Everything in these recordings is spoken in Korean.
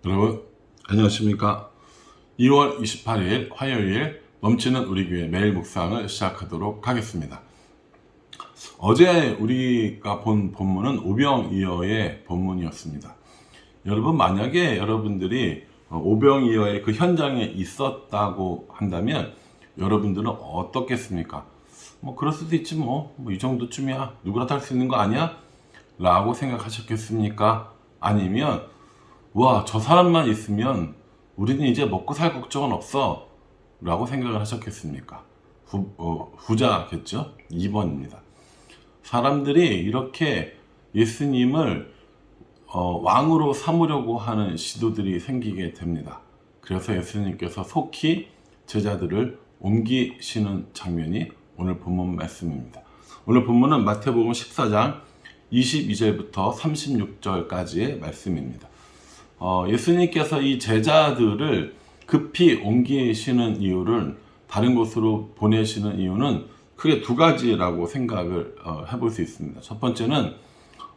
여러분 안녕하십니까. 2월 28일 화요일 넘치는 우리 교회 매일 묵상을 시작하도록 하겠습니다. 어제 우리가 본 본문은 오병이어의 본문이었습니다. 여러분, 만약에 여러분들이 오병이어의 그 현장에 있었다고 한다면 여러분들은 어떻겠습니까? 그럴 수도 있지, 이 정도쯤이야, 누구나 다 할 수 있는 거 아니야? 라고 생각하셨겠습니까? 아니면 와, 저 사람만 있으면 우리는 이제 먹고 살 걱정은 없어 라고 생각을 하셨겠습니까? 후자겠죠? 2번입니다. 사람들이 이렇게 예수님을 왕으로 삼으려고 하는 시도들이 생기게 됩니다. 그래서 예수님께서 속히 제자들을 옮기시는 장면이 오늘 본문 말씀입니다. 오늘 본문은 마태복음 14장 22절부터 36절까지의 말씀입니다. 예수님께서 이 제자들을 급히 옮기시는 이유를, 다른 곳으로 보내시는 이유는 크게 두 가지라고 생각을 해볼 수 있습니다. 첫 번째는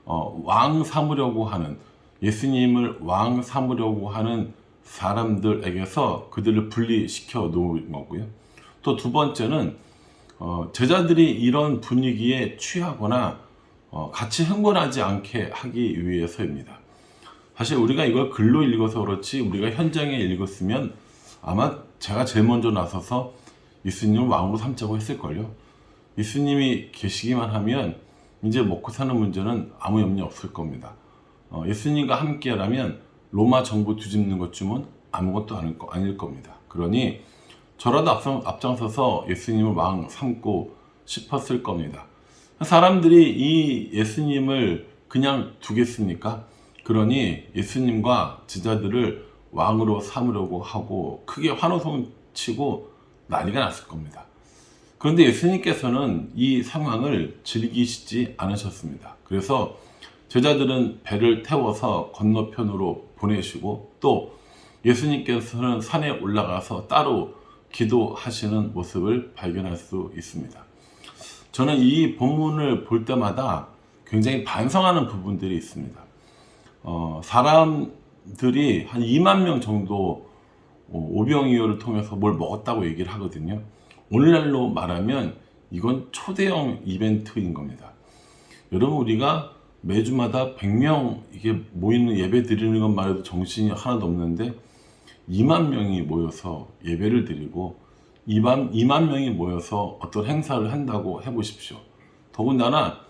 왕 삼으려고 하는, 예수님을 왕 삼으려고 하는 사람들에게서 그들을 분리시켜 놓은 거고요. 또 두 번째는 제자들이 이런 분위기에 취하거나 같이 흥분하지 않게 하기 위해서입니다. 사실 우리가 이걸 글로 읽어서 그렇지, 우리가 현장에 읽었으면 아마 제가 제일 먼저 나서서 예수님을 왕으로 삼자고 했을걸요. 예수님이 계시기만 하면 이제 먹고 사는 문제는 아무 염려 없을 겁니다. 예수님과 함께라면 로마 정부 뒤집는 것쯤은 아무것도 아닐 겁니다. 그러니 저라도 앞장서서 예수님을 왕 삼고 싶었을 겁니다. 사람들이 이 예수님을 그냥 두겠습니까? 그러니 예수님과 제자들을 왕으로 삼으려고 하고 크게 환호성 치고 난리가 났을 겁니다. 그런데 예수님께서는 이 상황을 즐기시지 않으셨습니다. 그래서 제자들은 배를 태워서 건너편으로 보내시고, 또 예수님께서는 산에 올라가서 따로 기도하시는 모습을 발견할 수 있습니다. 저는 이 본문을 볼 때마다 굉장히 반성하는 부분들이 있습니다. 사람들이 한 2만 명 정도 오병이어를 통해서 뭘 먹었다고 얘기를 하거든요. 오늘날로 말하면 이건 초대형 이벤트인 겁니다. 여러분, 우리가 매주마다 100명 이게 모이는 예배 드리는 것만 해도 정신이 하나도 없는데 2만 명이 모여서 예배를 드리고 2만 명이 모여서 어떤 행사를 한다고 해보십시오. 더군다나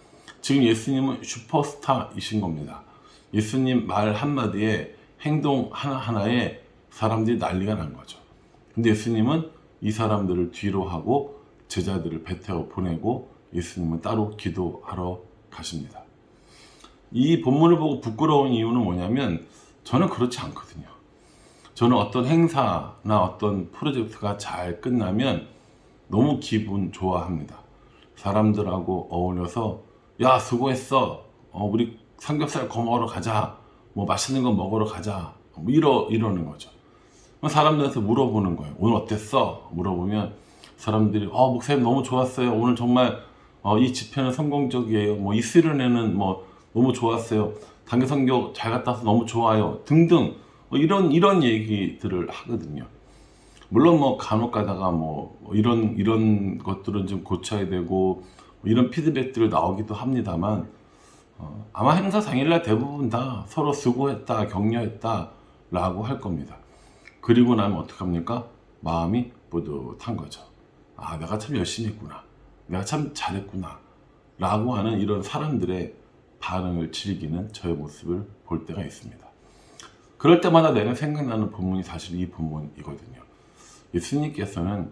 지금 예수님은 슈퍼스타이신 겁니다. 예수님 말 한마디에, 행동 하나하나에 사람들이 난리가 난 거죠. 근데 예수님은 이 사람들을 뒤로 하고 제자들을 배 태워 보내고 예수님은 따로 기도하러 가십니다. 이 본문을 보고 부끄러운 이유는 뭐냐면, 저는 그렇지 않거든요. 저는 어떤 행사나 어떤 프로젝트가 잘 끝나면 너무 기분 좋아합니다. 사람들하고 어울려서 야, 수고했어, 우리 삼겹살 구워 먹으러 가자, 맛있는 거 먹으러 가자, 이러는 거죠. 사람들한테 물어보는 거예요. 오늘 어땠어? 물어보면 사람들이 목사님 너무 좋았어요, 오늘 정말 이 집회는 성공적이에요, 이 수련회는 너무 좋았어요, 단기 선교 잘 갔다 와서 너무 좋아요, 등등 이런 얘기들을 하거든요. 물론 간혹 가다가 이런 것들은 좀 고쳐야 되고 이런 피드백들이 나오기도 합니다만, 아마 행사 당일날 대부분 다 서로 수고했다, 격려했다 라고 할 겁니다. 그리고 나면 어떡합니까? 마음이 뿌듯한 거죠. 내가 참 열심히 했구나, 내가 참 잘했구나 라고 하는 이런 사람들의 반응을 즐기는 저의 모습을 볼 때가 있습니다. 그럴 때마다 내가 생각나는 본문이 사실 이 본문이거든요. 예수님께서는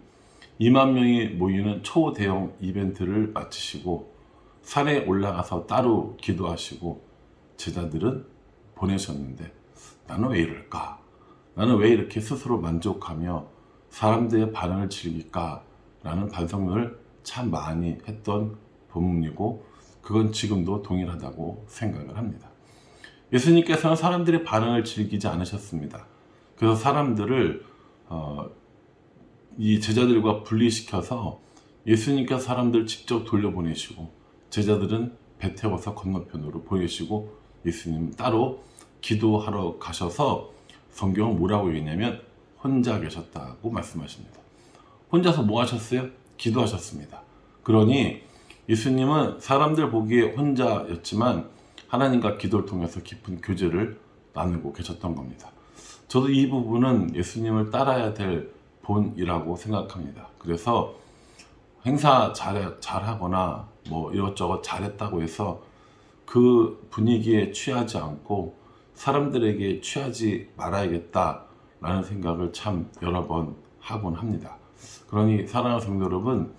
2만 명이 모이는 초대형 이벤트를 마치시고 산에 올라가서 따로 기도하시고 제자들은 보내셨는데, 나는 왜 이럴까? 나는 왜 이렇게 스스로 만족하며 사람들의 반응을 즐길까? 라는 반성을 참 많이 했던 본문이고, 그건 지금도 동일하다고 생각을 합니다. 예수님께서는 사람들의 반응을 즐기지 않으셨습니다. 그래서 사람들을 이 제자들과 분리시켜서 예수님께서 사람들을 직접 돌려보내시고, 제자들은 배 태워서 건너편으로 보내시고, 예수님 따로 기도하러 가셔서 성경은 뭐라고 얘기했냐면 혼자 계셨다고 말씀하십니다. 혼자서 뭐 하셨어요? 기도하셨습니다. 그러니 예수님은 사람들 보기에 혼자였지만 하나님과 기도를 통해서 깊은 교제를 나누고 계셨던 겁니다. 저도 이 부분은 예수님을 따라야 될 본이라고 생각합니다. 그래서 행사 잘하거나 뭐 이것저것 잘했다고 해서 그 분위기에 취하지 않고 사람들에게 취하지 말아야겠다라는 생각을 참 여러 번 하곤 합니다. 그러니 사랑하는 성도 여러분,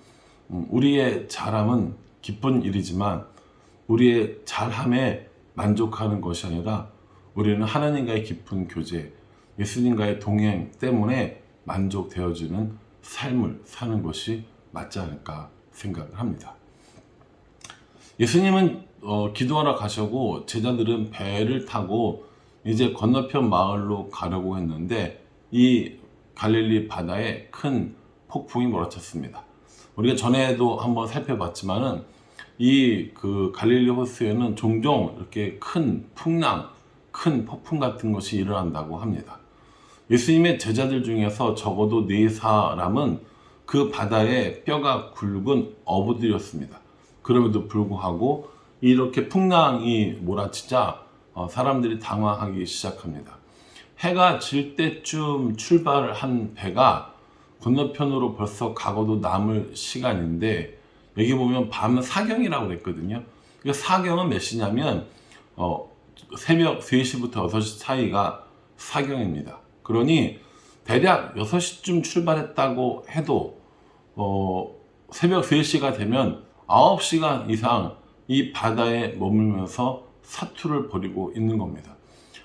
우리의 잘함은 기쁜 일이지만 우리의 잘함에 만족하는 것이 아니라 우리는 하나님과의 깊은 교제, 예수님과의 동행 때문에 만족되어지는 삶을 사는 것이 맞지 않을까 생각을 합니다. 예수님은 기도하러 가시고 제자들은 배를 타고 이제 건너편 마을로 가려고 했는데 이 갈릴리 바다에 큰 폭풍이 몰아쳤습니다. 우리가 전에도 한번 살펴봤지만은 이 그 갈릴리 호수에는 종종 이렇게 큰 풍랑, 큰 폭풍 같은 것이 일어난다고 합니다. 예수님의 제자들 중에서 적어도 4사람은 그 바다에 뼈가 굵은 어부들이었습니다. 그럼에도 불구하고 이렇게 풍랑이 몰아치자 사람들이 당황하기 시작합니다. 해가 질 때쯤 출발을 한 배가 건너편으로 벌써 가고도 남을 시간인데 여기 보면 밤 사경이라고 그랬거든요. 사경은 몇 시냐면 새벽 3시부터 6시 사이가 사경입니다. 그러니 대략 6시쯤 출발했다고 해도 새벽 3시가 되면 9시간 이상 이 바다에 머물면서 사투를 벌이고 있는 겁니다.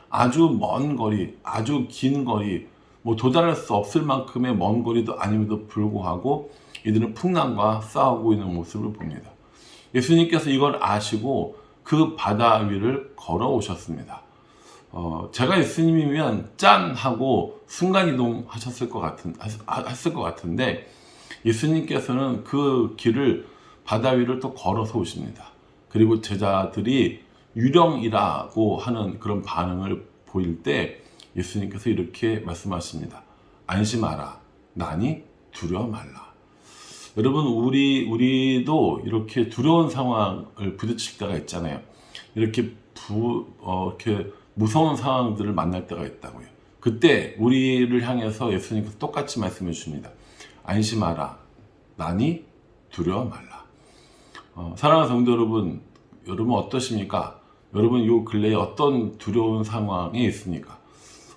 아주 먼 거리, 아주 긴 거리, 뭐 도달할 수 없을 만큼의 먼 거리도 아님에도 불구하고 이들은 풍랑과 싸우고 있는 모습을 봅니다. 예수님께서 이걸 아시고 그 바다 위를 걸어오셨습니다. 제가 예수님이면 짠 하고 순간이동 하셨을 것 같은데 예수님께서는 그 길을 바다 위를 또 걸어서 오십니다. 그리고 제자들이 유령이라고 하는 그런 반응을 보일 때 예수님께서 이렇게 말씀하십니다. 안심하라. 나니 두려워 말라. 여러분, 우리도 이렇게 두려운 상황을 부딪힐 때가 있잖아요. 이렇게 무서운 상황들을 만날 때가 있다고요. 그때 우리를 향해서 예수님께서 똑같이 말씀해 주십니다. 안심하라. 나니 두려워 말라. 사랑하는 성도 여러분 어떠십니까? 여러분 요 근래에 어떤 두려운 상황에 있습니까?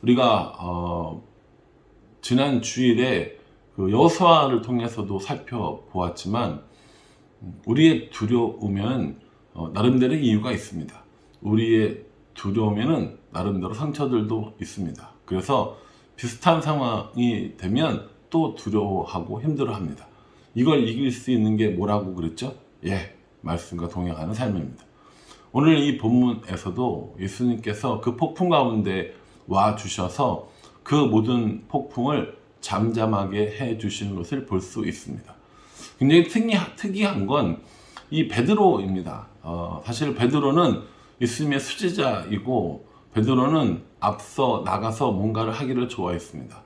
우리가 지난 주일에 그 여호수아를 통해서도 살펴보았지만 우리의 두려움은 나름대로 이유가 있습니다. 우리의 두려움에는 나름대로 상처들도 있습니다. 그래서 비슷한 상황이 되면 또 두려워하고 힘들어합니다. 이걸 이길 수 있는 게 뭐라고 그랬죠? 말씀과 동행하는 삶입니다. 오늘 이 본문에서도 예수님께서 그 폭풍 가운데 와 주셔서 그 모든 폭풍을 잠잠하게 해 주시는 것을 볼 수 있습니다. 굉장히 특이한 건 이 베드로입니다. 사실 베드로는 예수님의 수제자이고 베드로는 앞서 나가서 뭔가를 하기를 좋아했습니다.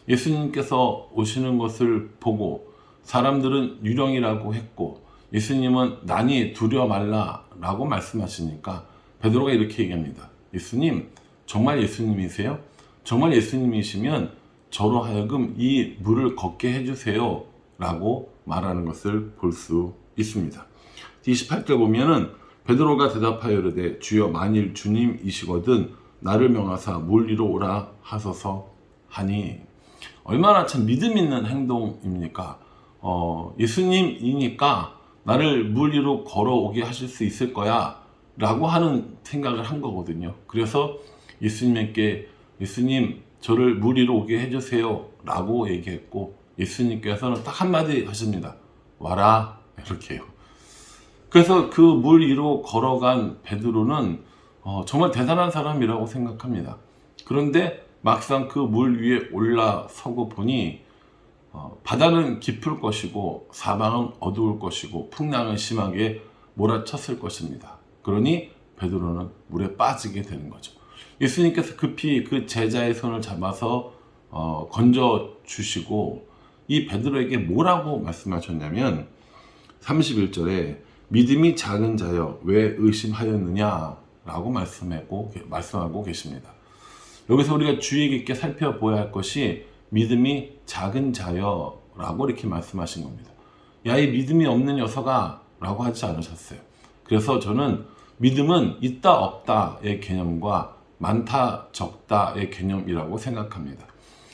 예수님께서 오시는 것을 보고 사람들은 유령이라고 했고 예수님은 나니 두려워 말라라고 말씀하시니까 베드로가 이렇게 얘기합니다. 예수님, 정말 예수님이세요? 정말 예수님이시면 저로 하여금 이 물을 걷게 해주세요 라고 말하는 것을 볼 수 있습니다. 28절 보면은 베드로가 대답하여 이르되 주여 만일 주님이시거든 나를 명하사 물 위로 오라 하소서 하니 얼마나 참 믿음 있는 행동입니까? 예수님이니까 나를 물 위로 걸어오게 하실 수 있을 거야 라고 하는 생각을 한 거거든요. 그래서 예수님께 예수님 저를 물 위로 오게 해주세요 라고 얘기했고 예수님께서는 딱 한마디 하십니다. 와라 이렇게 해요. 그래서 그 물 위로 걸어간 베드로는 정말 대단한 사람이라고 생각합니다. 그런데 막상 그 물 위에 올라서고 보니 바다는 깊을 것이고 사방은 어두울 것이고 풍랑은 심하게 몰아쳤을 것입니다. 그러니 베드로는 물에 빠지게 되는 거죠. 예수님께서 급히 그 제자의 손을 잡아서 건져 주시고 이 베드로에게 뭐라고 말씀하셨냐면 31절에 믿음이 작은 자여 왜 의심하였느냐 라고 말씀하고 계십니다. 여기서 우리가 주의 깊게 살펴보아야 할 것이 믿음이 작은 자여 라고 이렇게 말씀하신 겁니다. 야, 이 믿음이 없는 녀석아 라고 하지 않으셨어요. 그래서 저는 믿음은 있다 없다의 개념과 많다 적다의 개념이라고 생각합니다.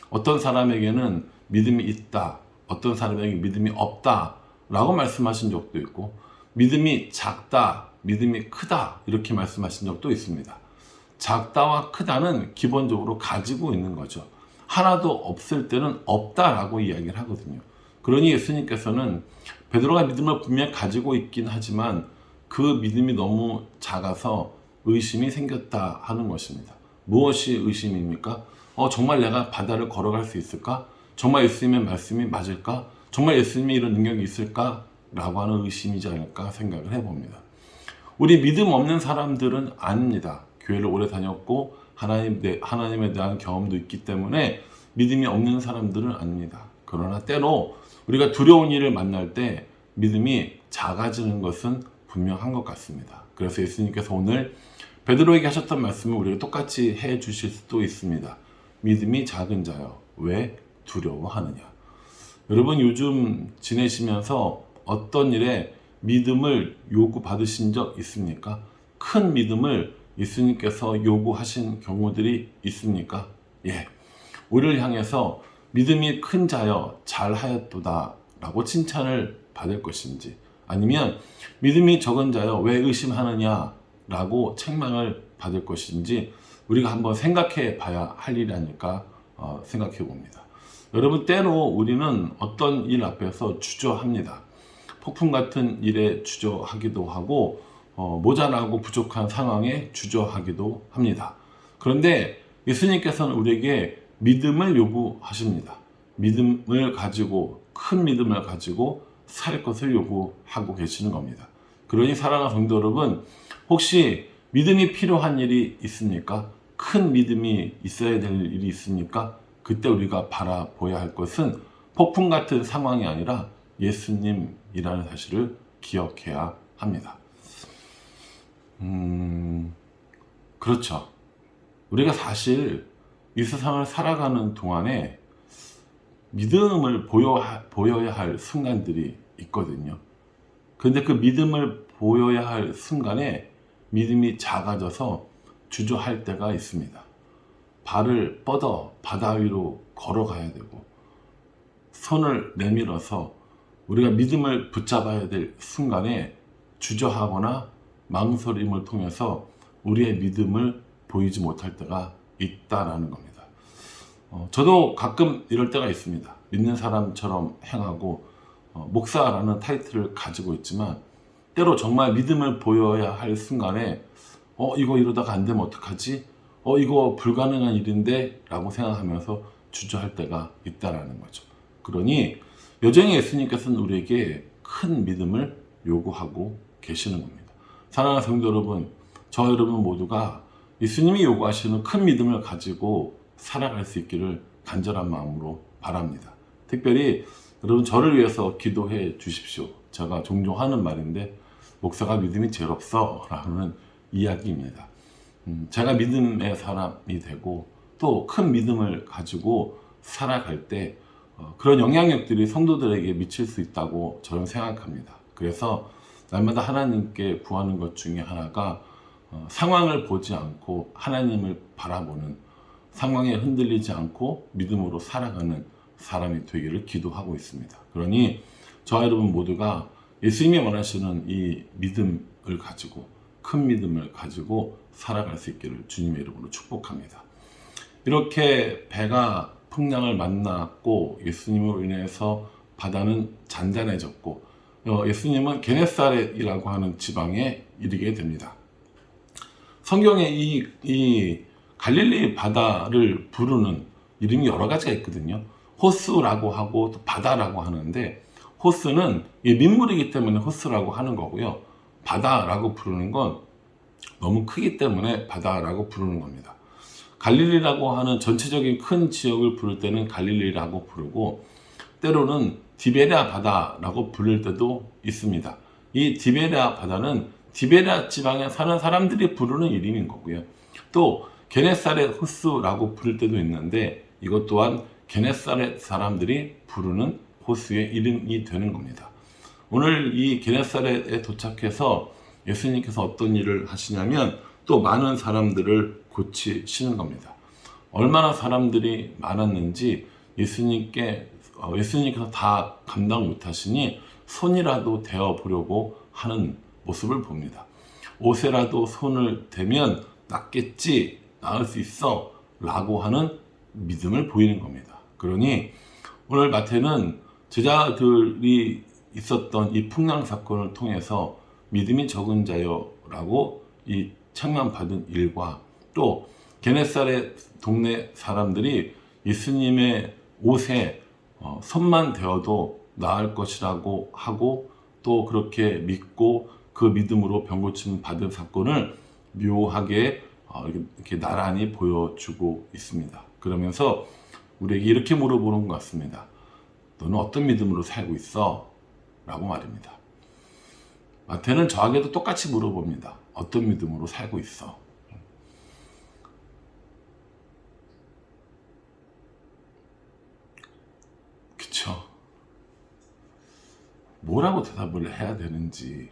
어떤 사람에게는 믿음이 있다, 어떤 사람에게 믿음이 없다 라고 말씀하신 적도 있고, 믿음이 작다, 믿음이 크다 이렇게 말씀하신 적도 있습니다. 작다와 크다는 기본적으로 가지고 있는 거죠. 하나도 없을 때는 없다라고 이야기를 하거든요. 그러니 예수님께서는 베드로가 믿음을 분명히 가지고 있긴 하지만 그 믿음이 너무 작아서 의심이 생겼다 하는 것입니다. 무엇이 의심입니까? 정말 내가 바다를 걸어갈 수 있을까? 정말 예수님의 말씀이 맞을까? 정말 예수님의 이런 능력이 있을까? 라고 하는 의심이지 않을까 생각을 해봅니다. 우리 믿음 없는 사람들은 아닙니다. 교회를 오래 다녔고 하나님에 대한 경험도 있기 때문에 믿음이 없는 사람들은 아닙니다. 그러나 때로 우리가 두려운 일을 만날 때 믿음이 작아지는 것은 분명한 것 같습니다. 그래서 예수님께서 오늘 베드로에게 하셨던 말씀을 우리가 똑같이 해 주실 수도 있습니다. 믿음이 작은 자여 왜 두려워하느냐. 여러분 요즘 지내시면서 어떤 일에 믿음을 요구받으신 적 있습니까? 큰 믿음을 예수님께서 요구하신 경우들이 있습니까? 예. 우리를 향해서 믿음이 큰 자여 잘하였도다 라고 칭찬을 받을 것인지, 아니면 믿음이 적은 자여 왜 의심하느냐 라고 책망을 받을 것인지 우리가 한번 생각해 봐야 할 일이 아닐까 생각해 봅니다. 여러분 때로 우리는 어떤 일 앞에서 주저합니다. 폭풍 같은 일에 주저하기도 하고 모자라고 부족한 상황에 주저하기도 합니다. 그런데 예수님께서는 우리에게 믿음을 요구하십니다. 믿음을 가지고, 큰 믿음을 가지고 살 것을 요구하고 계시는 겁니다. 그러니 사랑하는 성도 여러분, 혹시 믿음이 필요한 일이 있습니까? 큰 믿음이 있어야 될 일이 있습니까? 그때 우리가 바라봐야 할 것은 폭풍 같은 상황이 아니라 예수님이라는 사실을 기억해야 합니다. 그렇죠. 우리가 사실 이 세상을 살아가는 동안에 믿음을 보여야 할 순간들이 있거든요. 그런데 그 믿음을 보여야 할 순간에 믿음이 작아져서 주저할 때가 있습니다. 발을 뻗어 바다 위로 걸어가야 되고, 손을 내밀어서 우리가 믿음을 붙잡아야 될 순간에 주저하거나 망설임을 통해서 우리의 믿음을 보이지 못할 때가 있다라는 겁니다. 저도 가끔 이럴 때가 있습니다. 믿는 사람처럼 행하고 목사라는 타이틀을 가지고 있지만 때로 정말 믿음을 보여야 할 순간에 이거 이러다가 안 되면 어떡하지? 이거 불가능한 일인데? 라고 생각하면서 주저할 때가 있다라는 거죠. 그러니 여전히 예수님께서는 우리에게 큰 믿음을 요구하고 계시는 겁니다. 사랑하는 성도 여러분, 저 여러분 모두가 예수님이 요구하시는 큰 믿음을 가지고 살아갈 수 있기를 간절한 마음으로 바랍니다. 특별히 여러분 저를 위해서 기도해 주십시오. 제가 종종 하는 말인데 목사가 믿음이 제일 없어 라는 이야기입니다. 제가 믿음의 사람이 되고 또 큰 믿음을 가지고 살아갈 때 그런 영향력들이 성도들에게 미칠 수 있다고 저는 생각합니다. 그래서 날마다 하나님께 구하는 것 중에 하나가 상황을 보지 않고 하나님을 바라보는, 상황에 흔들리지 않고 믿음으로 살아가는 사람이 되기를 기도하고 있습니다. 그러니 저와 여러분 모두가 예수님이 원하시는 이 믿음을 가지고, 큰 믿음을 가지고 살아갈 수 있기를 주님의 이름으로 축복합니다. 이렇게 배가 풍랑을 만났고 예수님으로 인해서 바다는 잔잔해졌고 예수님은 게네사렛이라고 하는 지방에 이르게 됩니다. 성경에 이 갈릴리 바다를 부르는 이름이 여러 가지가 있거든요. 호수라고 하고 또 바다라고 하는데, 호수는 민물이기 때문에 호수라고 하는 거고요. 바다라고 부르는 건 너무 크기 때문에 바다라고 부르는 겁니다. 갈릴리라고 하는 전체적인 큰 지역을 부를 때는 갈릴리라고 부르고, 때로는 디베랴 바다라고 부를 때도 있습니다. 이 디베랴 바다는 디베랴 지방에 사는 사람들이 부르는 이름인 거고요. 또 게네사렛 호수라고 부를 때도 있는데, 이것 또한 게네사렛 사람들이 부르는 호수의 이름이 되는 겁니다. 오늘 이 게네사렛에 도착해서 예수님께서 어떤 일을 하시냐면 또 많은 사람들을 고치시는 겁니다. 얼마나 사람들이 많았는지 예수님께서 다 감당 못하시니 손이라도 대어 보려고 하는 모습을 봅니다. 옷에라도 손을 대면 낫겠지, 나을 수 있어 라고 하는 믿음을 보이는 겁니다. 그러니 오늘 마태는 제자들이 있었던 이 풍랑 사건을 통해서 믿음이 적은 자여라고 이 책망받은 일과, 또 게네사렛 동네 사람들이 예수님의 옷에 손만 대어도 나을 것이라고 하고 또 그렇게 믿고 그 믿음으로 병고침 받은 사건을 묘하게 이렇게 나란히 보여주고 있습니다. 그러면서 우리에게 이렇게 물어보는 것 같습니다. 너는 어떤 믿음으로 살고 있어? 라고 말입니다. 마태는 저에게도 똑같이 물어봅니다. 어떤 믿음으로 살고 있어? 그쵸? 뭐라고 대답을 해야 되는지,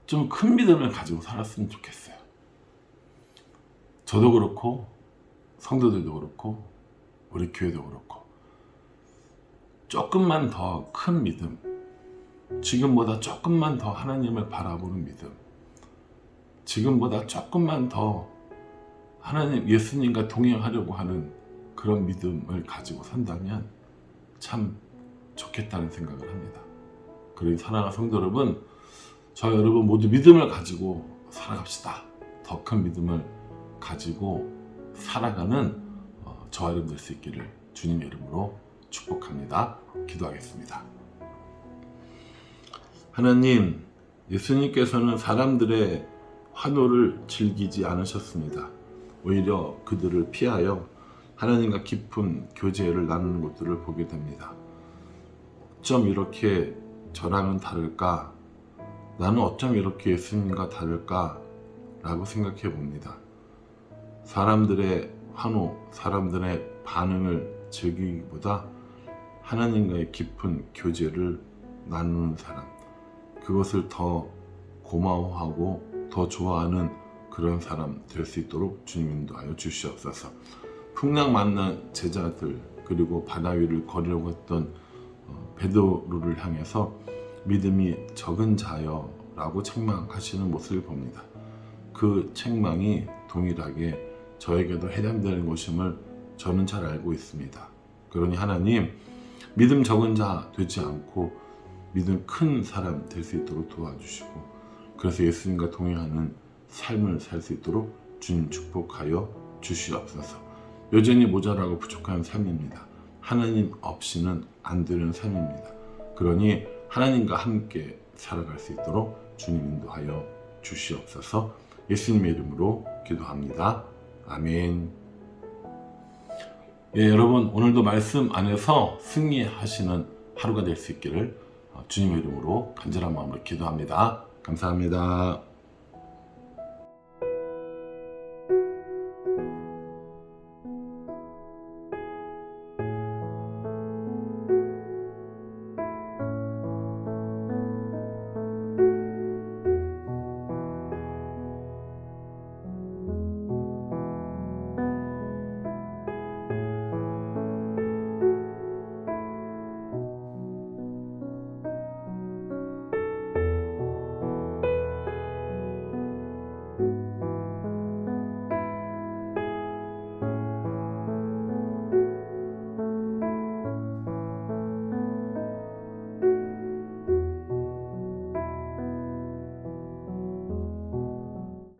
좀 큰 믿음을 가지고 살았으면 좋겠어요. 저도 그렇고 성도들도 그렇고 우리 교회도 그렇고 조금만 더 큰 믿음, 지금보다 조금만 더 하나님을 바라보는 믿음, 지금보다 조금만 더 하나님 예수님과 동행하려고 하는 그런 믿음을 가지고 산다면 참 좋겠다는 생각을 합니다. 그러니 사랑하는 성도 여러분, 저 여러분 모두 믿음을 가지고 살아갑시다. 더 큰 믿음을 가지고 살아가는 저와 여러분 될 수 있기를 주님의 이름으로 축복합니다. 기도하겠습니다. 하나님, 예수님께서는 사람들의 환호를 즐기지 않으셨습니다. 오히려 그들을 피하여 하나님과 깊은 교제를 나누는 것들을 보게 됩니다. 어쩜 이렇게 저랑은 다를까? 나는 어쩜 이렇게 예수님과 다를까? 라고 생각해 봅니다. 사람들의 환호, 사람들의 반응을 즐기기보다 하나님과의 깊은 교제를 나누는 사람, 그것을 더 고마워하고 더 좋아하는 그런 사람 될 수 있도록 주님 인도하여 주시옵소서. 풍랑 만난 제자들, 그리고 바다 위를 걸으려고 했던 베드로를 향해서 믿음이 적은 자여 라고 책망하시는 모습을 봅니다. 그 책망이 동일하게 저에게도 해당되는 것임을 저는 잘 알고 있습니다. 그러니 하나님, 믿음 적은 자 되지 않고 믿음 큰 사람 될 수 있도록 도와주시고, 그래서 예수님과 동행하는 삶을 살 수 있도록 주님 축복하여 주시옵소서. 여전히 모자라고 부족한 삶입니다. 하나님 없이는 안 되는 삶입니다. 그러니 하나님과 함께 살아갈 수 있도록 주님 인도하여 주시옵소서. 예수님의 이름으로 기도합니다. 아멘. 예, 여러분 오늘도 말씀 안에서 승리하시는 하루가 될 수 있기를 주님의 이름으로 간절한 마음으로 기도합니다. 감사합니다.